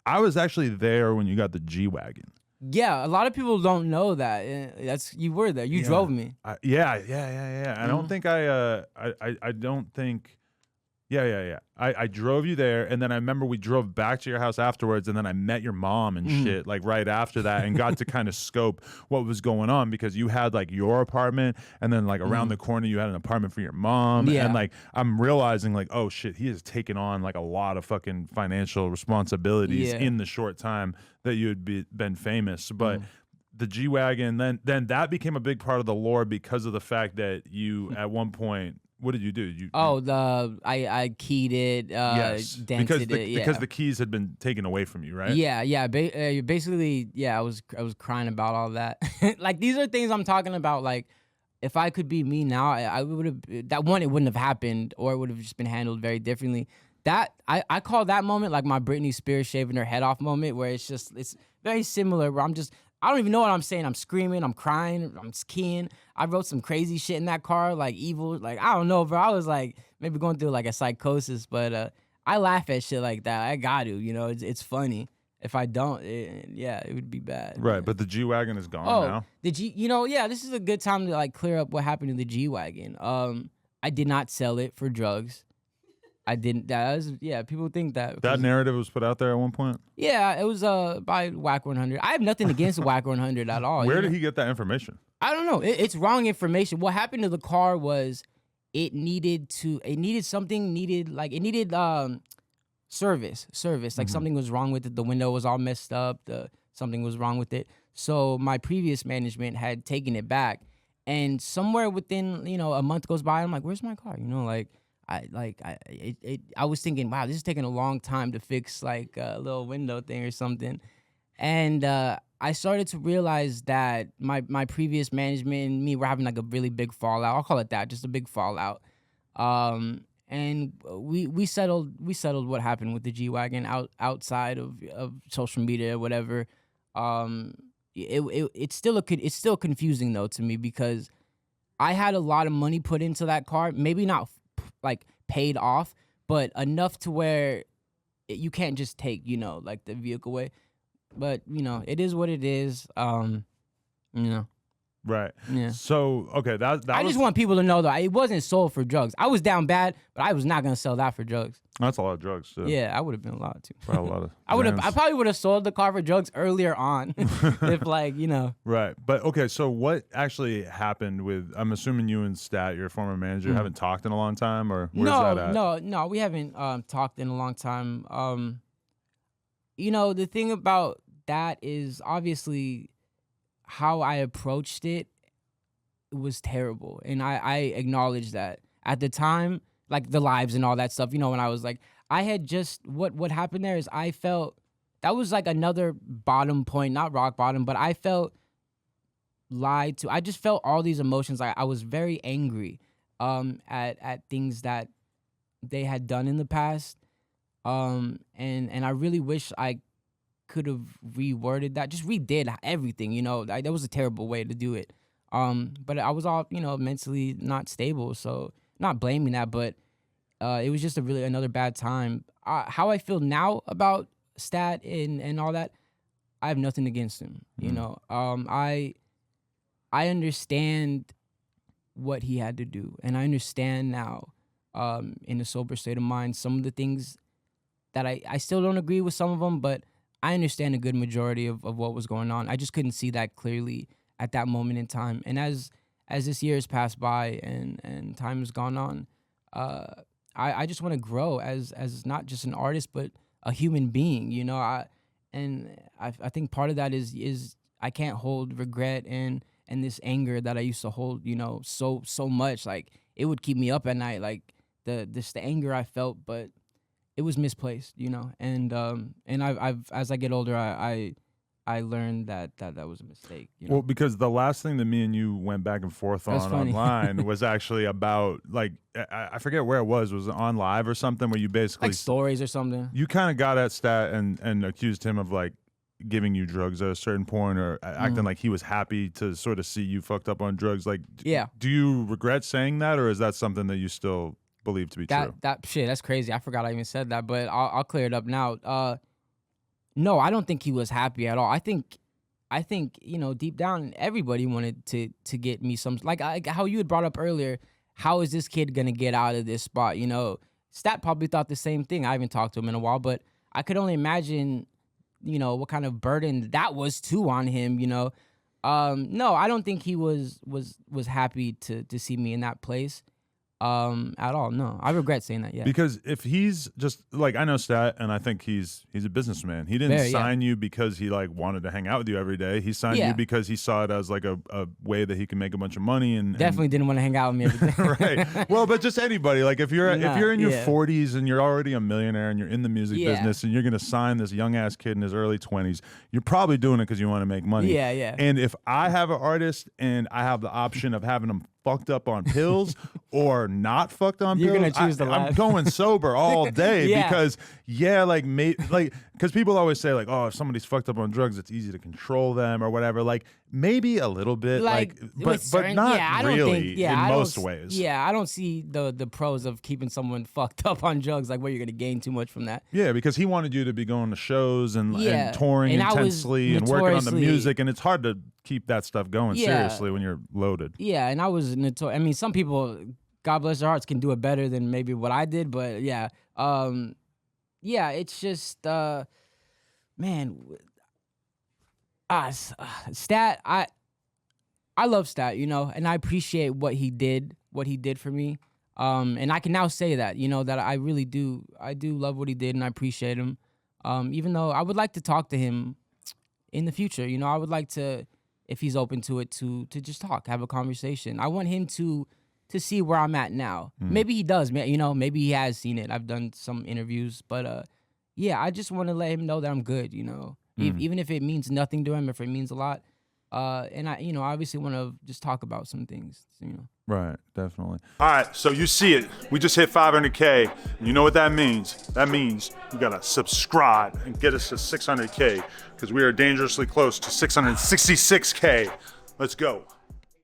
I was actually there when you got the G-Wagon. Yeah, a lot of people don't know that. That's you were there. You drove me. Yeah. I don't think I don't think. Yeah. I drove you there, and then I remember we drove back to your house afterwards, and then I met your mom and shit like right after that, and got to kind of scope what was going on, because you had like your apartment, and then like around the corner you had an apartment for your mom, and like I'm realizing like, oh shit, he has taken on like a lot of fucking financial responsibilities in the short time that you had been famous, but. The G-Wagon, then that became a big part of the lore because of the fact that you at one point, what did you do? I keyed it, dented it. Because the keys had been taken away from you, right? Yeah. Basically, I was crying about all that. Like these are things I'm talking about. Like if I could be me now, I would have it wouldn't have happened, or it would have just been handled very differently. That I call that moment like my Britney Spears shaving her head off moment, where it's very similar. Where I don't even know what I'm saying. I'm screaming, I'm crying, I'm keying. I wrote some crazy shit in that car, like evil. Like, I don't know, bro. I was like maybe going through like a psychosis, but I laugh at shit like that. I got to, it's funny. If I don't, it would be bad. Right, but the G-Wagon is gone now. This is a good time to like clear up what happened to the G-Wagon. I did not sell it for drugs. I didn't. People think that. That narrative was put out there at one point? Yeah, it was by Whack 100. I have nothing against Whack 100 at all. Where did he get that information? I don't know. It's wrong information. What happened to the car was it needed service. Like something was wrong with it. The window was all messed up. Something was wrong with it. So my previous management had taken it back, and somewhere within a month goes by, I'm like, where's my car? I was thinking, wow, this is taking a long time to fix like a little window thing or something. And I started to realize that my previous management and me were having like a really big fallout. I'll call it that, just a big fallout. And we settled what happened with the G-Wagon outside of social media or whatever. It's still confusing though to me, because I had a lot of money put into that car, maybe not like paid off, but enough to where you can't just take like the vehicle away. But it is what it is. Right. Yeah. So okay, I just want people to know though, it wasn't sold for drugs. I was down bad, but I was not gonna sell that for drugs. That's a lot of drugs too. Yeah, I would have been a lot too. Probably a lot of. I probably would have sold the car for drugs earlier on, if Right, but okay. So what actually happened with? I'm assuming you and Stat, your former manager, haven't talked in a long time, or where's that at? No, we haven't talked in a long time. The thing about that is obviously how I approached it was terrible. And I acknowledge that. At the time, like the lives and all that stuff, when I was like, I had just, what happened there is I felt, that was like another bottom point, not rock bottom, but I felt lied to. I just felt all these emotions. I was very angry at things that they had done in the past. And I really wish I could have reworded that, just redid everything, that was a terrible way to do it. But I was all, mentally not stable, so not blaming that, but it was just another bad time. How I feel now about Stat and all that, I have nothing against him, I understand what he had to do, and I understand now, in a sober state of mind, some of the things that I still don't agree with some of them, but I understand a good majority of what was going on. I just couldn't see that clearly at that moment in time. And as this year has passed by and time has gone on, I just want to grow as not just an artist, but a human being, I think part of that is I can't hold regret and this anger that I used to hold, so much. Like it would keep me up at night, like the anger I felt, but it was misplaced, and I've as I get older, I learned that was a mistake. Well, because the last thing that me and you went back and forth on online was actually about, like, I forget where it was it on Live or something, where you basically like stories or something. You kind of got at Stat and accused him of like giving you drugs at a certain point, or acting like he was happy to sort of see you fucked up on drugs. Like, do you regret saying that, or is that something that you still believe to be true? That's crazy. I forgot I even said that, but I'll clear it up now. No, I don't think he was happy at all. I think deep down everybody wanted to get me some, like how you had brought up earlier. How is this kid gonna get out of this spot? Stat probably thought the same thing. I haven't talked to him in a while, but I could only imagine, what kind of burden that was too on him. No, I don't think he was happy to see me in that place. At all. No, I regret saying that. Yeah, because if he's just like, I know Stat, and I think he's a businessman. He didn't sign you because he like wanted to hang out with you every day. He signed you because he saw it as like a way that he can make a bunch of money. And definitely didn't want to hang out with me every day. Right. Well, but just anybody, like if you're in your 40s and you're already a millionaire and you're in the music business and you're gonna sign this young ass kid in his early 20s, you're probably doing it because you want to make money. Yeah. And if I have an artist and I have the option of having him fucked up on pills or not fucked on pills, you're gonna choose the last. I'm going sober all day because because people always say like, oh, if somebody's fucked up on drugs, it's easy to control them or whatever. Like maybe a little bit, but not really in most ways. Yeah, I don't see the pros of keeping someone fucked up on drugs. Like where you're gonna gain too much from that. Yeah, because he wanted you to be going to shows and touring intensely and working on the music, and it's hard to keep that stuff going seriously when you're loaded. Yeah, and I was notorious. I mean, some people, God bless their hearts, can do it better than maybe what I did, but it's just, man, Stat, I love Stat, and I appreciate what he did for me, and I can now say that, that I really do, love what he did, and I appreciate him, even though I would like to talk to him in the future, I would like to, if he's open to it, to just talk, have a conversation. I want him to see where I'm at now. Maybe he does, maybe he has seen it. I've done some interviews, but I just want to let him know that I'm good, even if it means nothing to him, if it means a lot. And I, obviously want to just talk about some things, Right, definitely. All right, so you see it. We just hit 500K. You know what that means? That means you gotta subscribe and get us to 600K because we are dangerously close to 666K. Let's go.